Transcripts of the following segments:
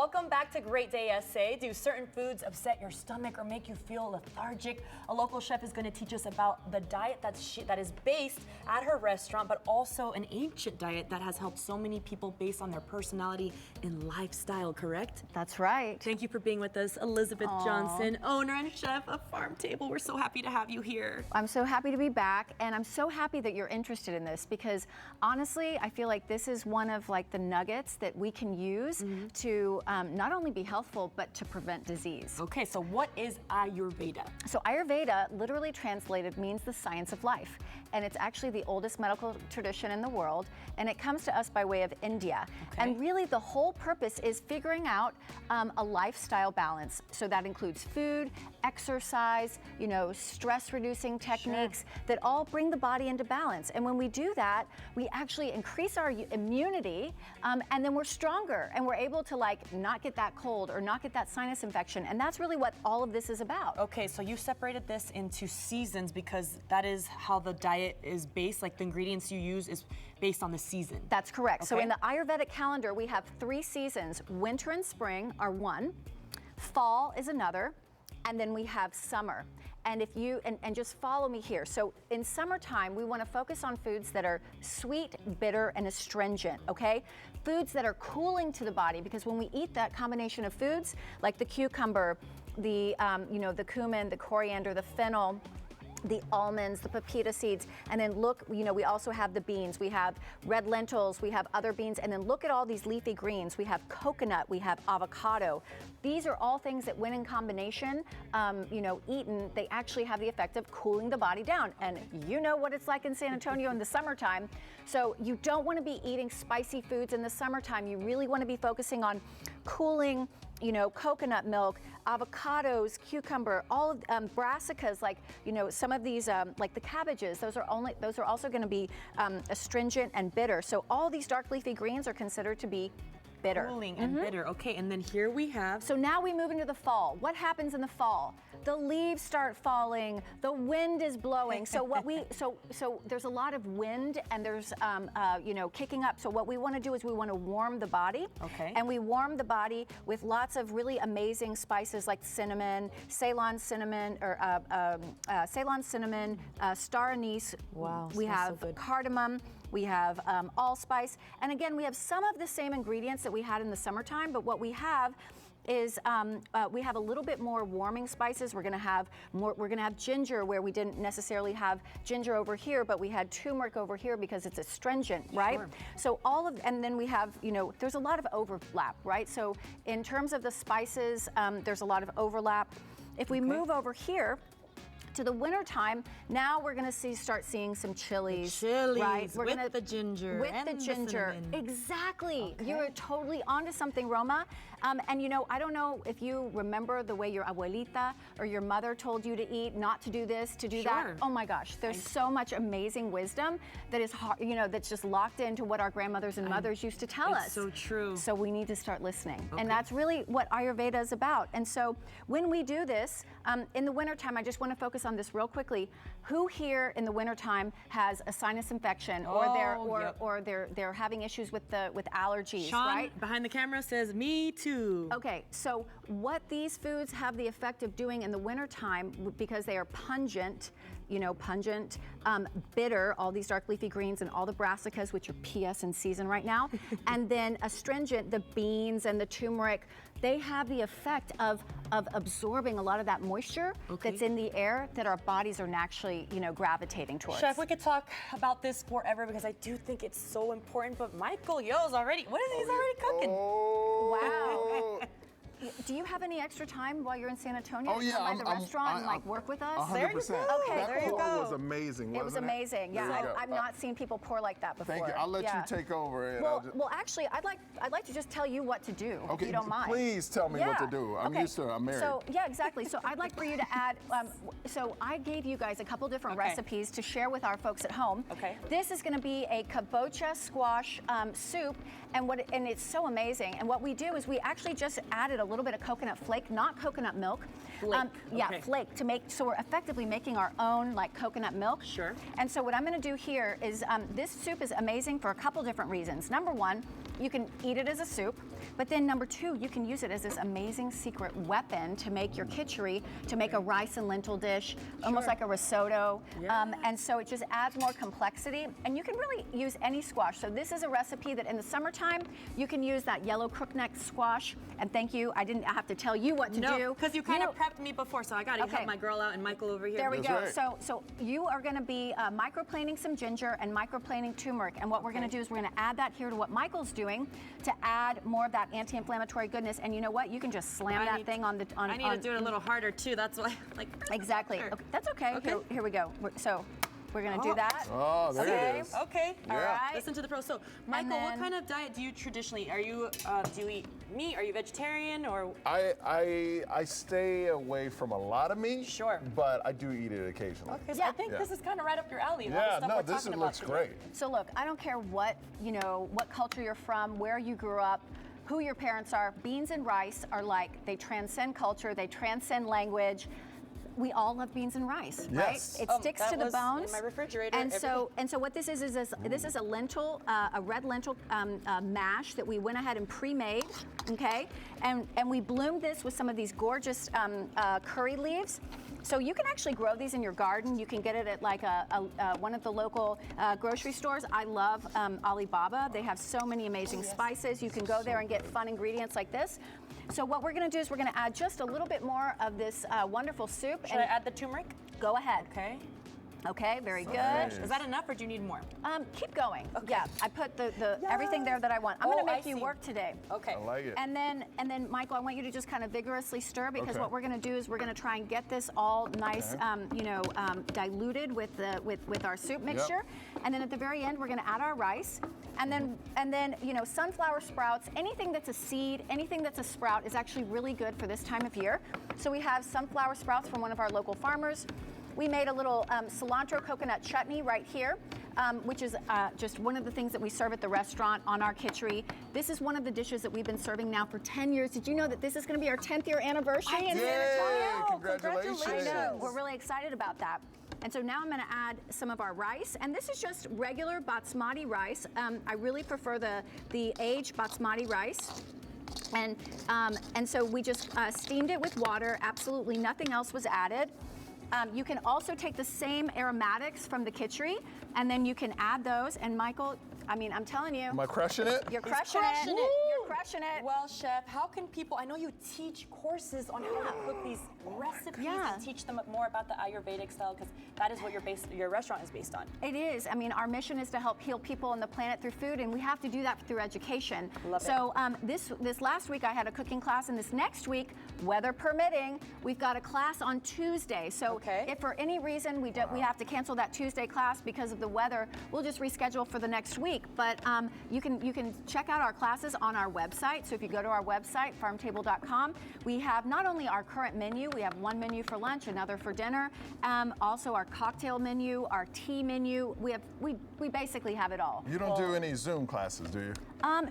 Welcome back to Great Day SA. Do certain foods upset your stomach or make you feel lethargic? A local chef is going to teach us about the diet that is based at her restaurant, but also an ancient diet that has helped so many people based on their personality and lifestyle, correct? That's right. Thank you for being with us, Elizabeth Johnson, owner and chef of Pharm Table. We're so happy to have you here. I'm so happy to be back, and I'm so happy that you're interested in this because honestly, I feel like this is one of like the nuggets that we can use to not only be healthful, but to prevent disease. Okay, so what is Ayurveda? So Ayurveda, literally translated, means the science of life. And it's actually the oldest medical tradition in the world. And it comes to us by way of India. Okay. And really the whole purpose is figuring out a lifestyle balance. So that includes food, exercise, stress reducing techniques that all bring the body into balance. And when we do that, we actually increase our immunity and then we're stronger and we're able to not get that cold or not get that sinus infection. And that's really what all of this is about. Okay, so you separated this into seasons because that is how the diet is based, like the ingredients you use is based on the season. That's correct. Okay. So in the Ayurvedic calendar, we have 3 seasons. Winter and spring are one, fall is another, and then we have summer. And if you, and just follow me here. So in summertime, we want to focus on foods that are sweet, bitter, and astringent, okay? Foods that are cooling to the body, because when we eat that combination of foods, like the cucumber, the cumin, the coriander, the fennel, the almonds, the pepita seeds, and then look, we also have the beans, we have red lentils, we have other beans, and then look at all these leafy greens. We have coconut, we have avocado. These are all things that when in combination, eaten, they actually have the effect of cooling the body down. And you know what it's like in San Antonio in the summertime. So you don't want to be eating spicy foods in the summertime. You really want to be focusing on cooling, coconut milk, avocados, cucumber, all of brassicas, some of these, like the cabbages, those are also going to be astringent and bitter. So all these dark leafy greens are considered to be bitter. Cooling and bitter. Okay, and then here we have. So now we move into the fall. What happens in the fall? The leaves start falling. The wind is blowing. So so there's a lot of wind and there's kicking up. So what we want to do is we want to warm the body. Okay. And we warm the body with lots of really amazing spices like cinnamon, Ceylon cinnamon, star anise. Wow. We have so good. cardamom. We have allspice. And again, we have some of the same ingredients that we had in the summertime, but what we have is we have a little bit more warming spices. We're going to have ginger where we didn't necessarily have ginger over here, but we had turmeric over here because it's astringent, right? Sure. So and then we have, there's a lot of overlap, right? So in terms of the spices, there's a lot of overlap. If we move over here to the winter time, now we're going to start seeing some chilies, right? We're with the ginger, with and the ginger, cinnamon. Exactly. Okay. You're totally onto something, Roma. And I don't know if you remember the way your abuelita or your mother told you to eat, not to do this, to do that. Oh my gosh, there's so much amazing wisdom that is hard, that's just locked into what our grandmothers and mothers used to tell us. It's so true. So we need to start listening. Okay. And that's really what Ayurveda is about. And so when we do this, in the wintertime, I just want to focus on this real quickly. Who here in the wintertime has a sinus infection or they're having issues with allergies, Sean, right? behind the camera says, me too. Okay, so what these foods have the effect of doing in the wintertime, because they are pungent, bitter, all these dark leafy greens and all the brassicas, which are PS in season right now, and then astringent, the beans and the turmeric, they have the effect of absorbing a lot of that moisture that's in the air that our bodies are naturally, gravitating towards. Chef, we could talk about this forever because I do think it's so important, but Michael Yo's already, he's already cooking. Wow. Do you have any extra time while you're in San Antonio to come by the restaurant and work with us? 100%. There you go. Okay, that there you pour go. was amazing. It was amazing. There Yeah, you go. I've not seen people pour like that before. Thank you. I'll let you take over. And Well, actually, I'd like to just tell you what to do, if you don't mind. Please tell me what to do. I'm used to it. I'm married. So yeah, exactly. So I'd like for you to add. So I gave you guys a couple different recipes to share with our folks at home. Okay. This is going to be a kabocha squash soup, and it's so amazing. And what we do is we actually just added a little bit of coconut flake, not coconut milk. Flake. Yeah, flake to make. So we're effectively making our own coconut milk. Sure. And so what I'm going to do here is this soup is amazing for a couple different reasons. Number one, you can eat it as a soup. But then number two, you can use it as this amazing secret weapon to make your kitchery, to make a rice and lentil dish, almost like a risotto. And so it just adds more complexity. And you can really use any squash. So this is a recipe that in the summertime, you can use that yellow crookneck squash. And thank you, I didn't have to tell you what to do. Because you kind of prepped me before, so I got to help my girl out and Michael over here. There we go. Right. So you are going to be microplaning some ginger and microplaning turmeric. And what we're going to do is we're going to add that here to what Michael's doing to add more of that anti-inflammatory goodness. And you know what? You can just slam that thing on the. I need to do it a little harder too. That's why, like. Exactly. Okay, that's okay. Here we go. So we're going to do that. Oh, there it is. Okay. Yeah. All right. Listen to the pros. So, Michael, what kind of diet do you traditionally? Are you do you eat meat? Are you vegetarian or? I stay away from a lot of meat. Sure. But I do eat it occasionally. Okay, so I think this is kind of right up your alley. Yeah, all the stuff no, we're this talking looks about great. So look, I don't care what, what culture you're from, where you grew up, who your parents are. Beans and rice are like, they transcend culture, they transcend language. We all love beans and rice, right? Yes. It sticks to the bones. In my refrigerator. And so what this is this is a lentil, a red lentil mash that we went ahead and pre-made, okay? And we bloomed this with some of these gorgeous curry leaves. So you can actually grow these in your garden. You can get it at like one of the local grocery stores. I love Alibaba. They have so many amazing spices. You can go there and get fun ingredients like this. So what we're going to do is we're going to add just a little bit more of this wonderful soup. Should I add the turmeric? Go ahead. Okay. Okay, very good. nice. Is that enough or do you need more? Keep going. Yeah, I put the everything there that I want. I'm going to make you work today. Okay. I like it. And then, Michael, I want you to just kind of vigorously stir because Okay. what we're going to do is we're going to try and get this all nice, diluted with our soup mixture. And then at the very end, we're going to add our rice. And then, sunflower sprouts, anything that's a seed, anything that's a sprout is actually really good for this time of year. So we have sunflower sprouts from one of our local farmers. We made a little cilantro coconut chutney right here, which is just one of the things that we serve at the restaurant on our kitchery. This is one of the dishes that we've been serving now for 10 years. Did you know that this is going to be our 10th year anniversary in San Antonio? Congratulations. I know. We're really excited about that. And so now I'm going to add some of our rice, and this is just regular basmati rice. I really prefer the aged basmati rice. And so we just steamed it with water. Absolutely nothing else was added. You can also take the same aromatics from the kitchery, and then you can add those. And Michael, I mean, I'm telling you. Am I crushing it? You're crushing it. Woo! You're crushing it. Well, Chef, how can people, I know you teach courses on how to cook these recipes and teach them more about the Ayurvedic style, because that is what your restaurant is based on. It is. I mean, our mission is to help heal people on the planet through food, and we have to do that through education. Love so this last week I had a cooking class, and this next week, weather permitting, we've got a class on Tuesday. So if for any reason we have to cancel that Tuesday class because of the weather, we'll just reschedule for the next week. But you can check out our classes on our website. So if you go to our website, pharmtable.com, we have not only our current menu, we have one menu for lunch, another for dinner, also our cocktail menu, our tea menu. We basically have it all. You don't do any Zoom classes, do you?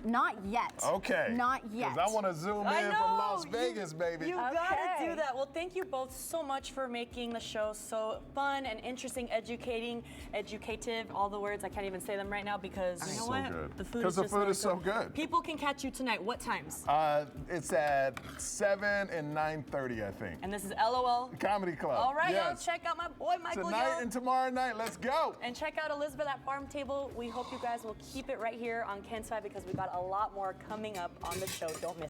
Not yet. Okay. Not yet. Because I want to zoom in from Las Vegas, baby. You gotta do that. Well, thank you both so much for making the show so fun and interesting, educative, all the words. I can't even say them right now because you know so what? good. The food Because the food is so good. People can catch you tonight. What times? It's at 7 and 9:30, I think. And this is LOL Comedy Club. All right, yes. y'all, check out my boy Michael. Tonight and tomorrow night, let's go. And check out Elizabeth at Pharm Table. We hope you guys will keep it right here on Ken's 5 because we got a lot more coming up on the show. Don't miss it.